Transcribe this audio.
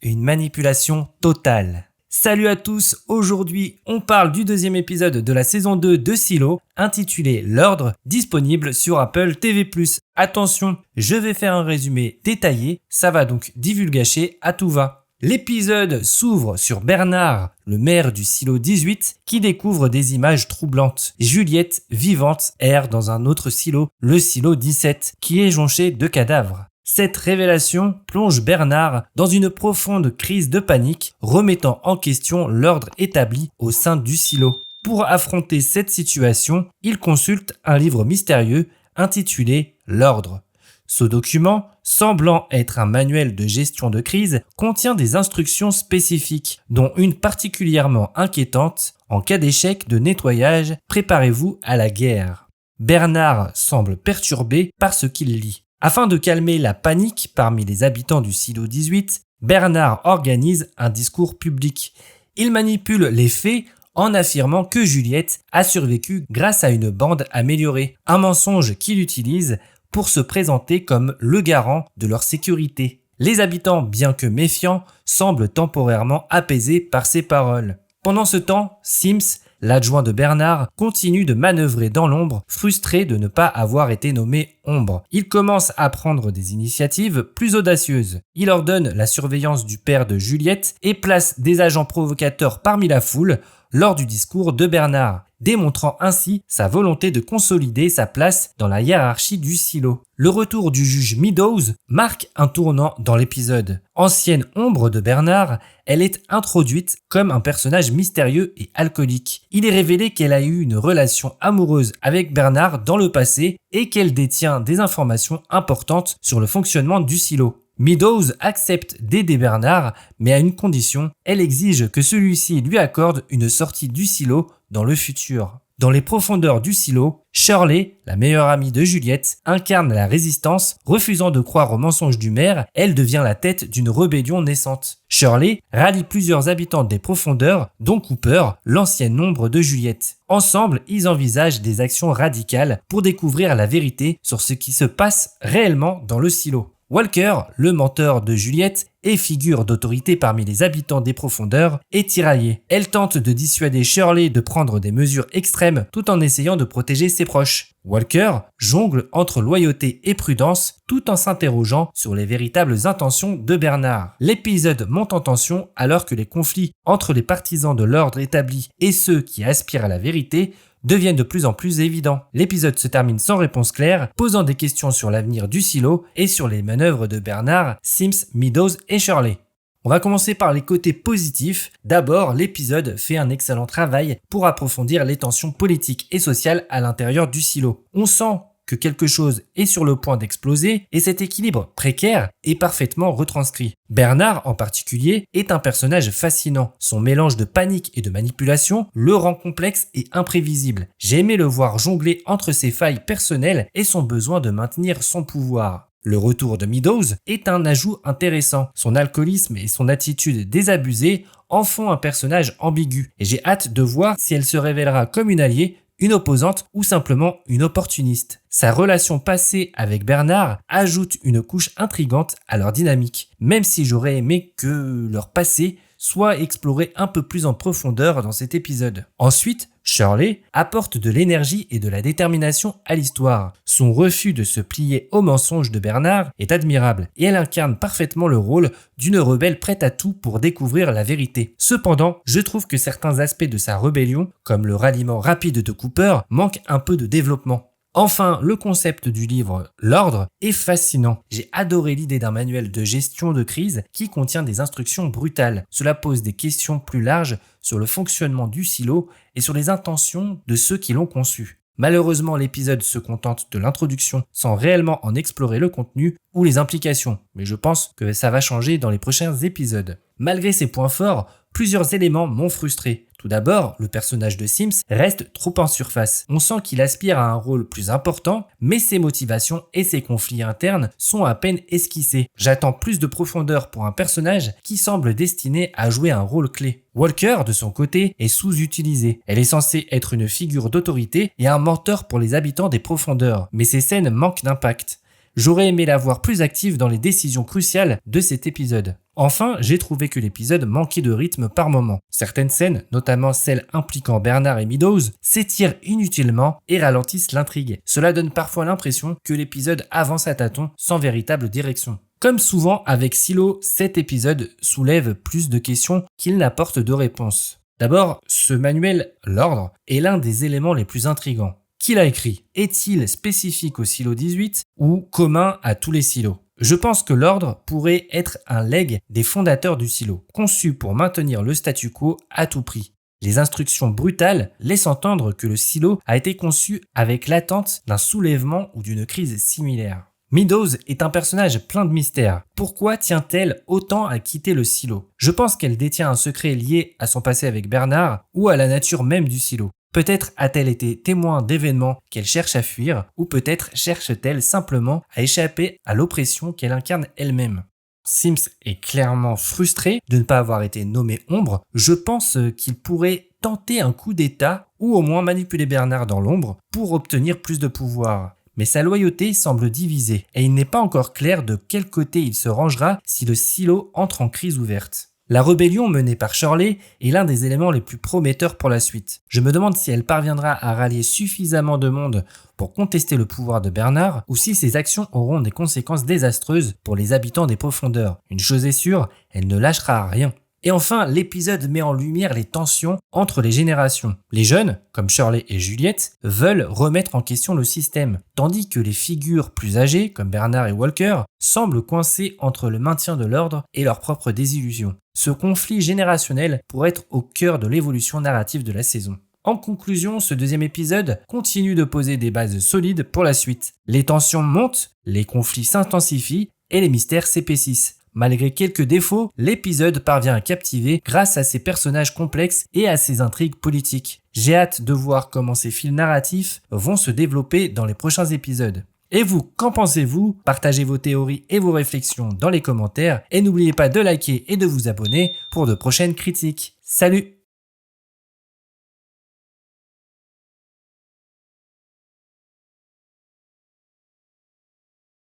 et une manipulation totale. Salut à tous, aujourd'hui on parle du deuxième épisode de la saison 2 de Silo, intitulé L'Ordre, disponible sur Apple TV+. Attention, je vais faire un résumé détaillé, ça va donc divulgacher à tout va. L'épisode s'ouvre sur Bernard, le maire du silo 18, qui découvre des images troublantes. Juliette, vivante, erre dans un autre silo, le silo 17, qui est jonché de cadavres. Cette révélation plonge Bernard dans une profonde crise de panique, remettant en question l'ordre établi au sein du silo. Pour affronter cette situation, il consulte un livre mystérieux intitulé L'Ordre. Ce document, semblant être un manuel de gestion de crise, contient des instructions spécifiques, dont une particulièrement inquiétante. En cas d'échec de nettoyage, préparez-vous à la guerre. Bernard semble perturbé par ce qu'il lit. Afin de calmer la panique parmi les habitants du silo 18, Bernard organise un discours public. Il manipule les faits en affirmant que Juliette a survécu grâce à une bande améliorée, un mensonge qu'il utilise pour se présenter comme le garant de leur sécurité. Les habitants, bien que méfiants, semblent temporairement apaisés par ces paroles. Pendant ce temps, Sims, l'adjoint de Bernard, continue de manœuvrer dans l'ombre, frustré de ne pas avoir été nommé Ombre. Il commence à prendre des initiatives plus audacieuses. Il ordonne la surveillance du père de Juliette et place des agents provocateurs parmi la foule lors du discours de Bernard, démontrant ainsi sa volonté de consolider sa place dans la hiérarchie du silo. Le retour du juge Meadows marque un tournant dans l'épisode. Ancienne ombre de Bernard, elle est introduite comme un personnage mystérieux et alcoolique. Il est révélé qu'elle a eu une relation amoureuse avec Bernard dans le passé et qu'elle détient des informations importantes sur le fonctionnement du silo. Meadows accepte d'aider Bernard, mais à une condition, elle exige que celui-ci lui accorde une sortie du silo dans le futur. Dans les profondeurs du silo, Shirley, la meilleure amie de Juliette, incarne la résistance, refusant de croire aux mensonges du maire, elle devient la tête d'une rébellion naissante. Shirley rallie plusieurs habitants des profondeurs, dont Cooper, l'ancienne ombre de Juliette. Ensemble, ils envisagent des actions radicales pour découvrir la vérité sur ce qui se passe réellement dans le silo. Walker, le mentor de Juliette et figure d'autorité parmi les habitants des profondeurs, est tiraillée. Elle tente de dissuader Shirley de prendre des mesures extrêmes tout en essayant de protéger ses proches. Walker jongle entre loyauté et prudence tout en s'interrogeant sur les véritables intentions de Bernard. L'épisode monte en tension alors que les conflits entre les partisans de l'ordre établi et ceux qui aspirent à la vérité deviennent de plus en plus évidents. L'épisode se termine sans réponse claire, posant des questions sur l'avenir du silo et sur les manœuvres de Bernard, Sims, Meadows et Shirley. On va commencer par les côtés positifs. D'abord, l'épisode fait un excellent travail pour approfondir les tensions politiques et sociales à l'intérieur du silo. On sent que quelque chose est sur le point d'exploser et cet équilibre précaire est parfaitement retranscrit. Bernard, en particulier, est un personnage fascinant. Son mélange de panique et de manipulation le rend complexe et imprévisible. J'ai aimé le voir jongler entre ses failles personnelles et son besoin de maintenir son pouvoir. Le retour de Meadows est un ajout intéressant. Son alcoolisme et son attitude désabusée en font un personnage ambigu et j'ai hâte de voir si elle se révélera comme une alliée, une opposante ou simplement une opportuniste. Sa relation passée avec Bernard ajoute une couche intrigante à leur dynamique, même si j'aurais aimé que leur passé soit exploré un peu plus en profondeur dans cet épisode. Ensuite, Shirley apporte de l'énergie et de la détermination à l'histoire. Son refus de se plier aux mensonges de Bernard est admirable et elle incarne parfaitement le rôle d'une rebelle prête à tout pour découvrir la vérité. Cependant, je trouve que certains aspects de sa rébellion, comme le ralliement rapide de Cooper, manquent un peu de développement. Enfin, le concept du livre L'Ordre est fascinant. J'ai adoré l'idée d'un manuel de gestion de crise qui contient des instructions brutales. Cela pose des questions plus larges sur le fonctionnement du silo et sur les intentions de ceux qui l'ont conçu. Malheureusement, l'épisode se contente de l'introduction sans réellement en explorer le contenu ou les implications, mais je pense que ça va changer dans les prochains épisodes. Malgré ses points forts, plusieurs éléments m'ont frustré. Tout d'abord, le personnage de Sims reste trop en surface. On sent qu'il aspire à un rôle plus important, mais ses motivations et ses conflits internes sont à peine esquissés. J'attends plus de profondeur pour un personnage qui semble destiné à jouer un rôle clé. Walker, de son côté, est sous-utilisée. Elle est censée être une figure d'autorité et un mentor pour les habitants des profondeurs, mais ses scènes manquent d'impact. J'aurais aimé la voir plus active dans les décisions cruciales de cet épisode. Enfin, j'ai trouvé que l'épisode manquait de rythme par moments. Certaines scènes, notamment celles impliquant Bernard et Meadows, s'étirent inutilement et ralentissent l'intrigue. Cela donne parfois l'impression que l'épisode avance à tâtons sans véritable direction. Comme souvent avec Silo, cet épisode soulève plus de questions qu'il n'apporte de réponses. D'abord, ce manuel, l'ordre, est l'un des éléments les plus intrigants. Qui l'a écrit? Est-il spécifique au silo 18 ou commun à tous les silos? Je pense que l'ordre pourrait être un legs des fondateurs du silo, conçu pour maintenir le statu quo à tout prix. Les instructions brutales laissent entendre que le silo a été conçu avec l'attente d'un soulèvement ou d'une crise similaire. Meadows est un personnage plein de mystères. Pourquoi tient-elle autant à quitter le silo? Je pense qu'elle détient un secret lié à son passé avec Bernard ou à la nature même du silo. Peut-être a-t-elle été témoin d'événements qu'elle cherche à fuir, ou peut-être cherche-t-elle simplement à échapper à l'oppression qu'elle incarne elle-même. Sims est clairement frustré de ne pas avoir été nommé Ombre. Je pense qu'il pourrait tenter un coup d'état ou au moins manipuler Bernard dans l'ombre pour obtenir plus de pouvoir. Mais sa loyauté semble divisée et il n'est pas encore clair de quel côté il se rangera si le silo entre en crise ouverte. La rébellion menée par Shirley est l'un des éléments les plus prometteurs pour la suite. Je me demande si elle parviendra à rallier suffisamment de monde pour contester le pouvoir de Bernard ou si ses actions auront des conséquences désastreuses pour les habitants des profondeurs. Une chose est sûre, elle ne lâchera rien. Et enfin, l'épisode met en lumière les tensions entre les générations. Les jeunes, comme Shirley et Juliette, veulent remettre en question le système, tandis que les figures plus âgées, comme Bernard et Walker, semblent coincées entre le maintien de l'ordre et leur propre désillusion. Ce conflit générationnel pourrait être au cœur de l'évolution narrative de la saison. En conclusion, ce deuxième épisode continue de poser des bases solides pour la suite. Les tensions montent, les conflits s'intensifient et les mystères s'épaississent. Malgré quelques défauts, l'épisode parvient à captiver grâce à ses personnages complexes et à ses intrigues politiques. J'ai hâte de voir comment ces fils narratifs vont se développer dans les prochains épisodes. Et vous, qu'en pensez-vous? Partagez vos théories et vos réflexions dans les commentaires et n'oubliez pas de liker et de vous abonner pour de prochaines critiques. Salut!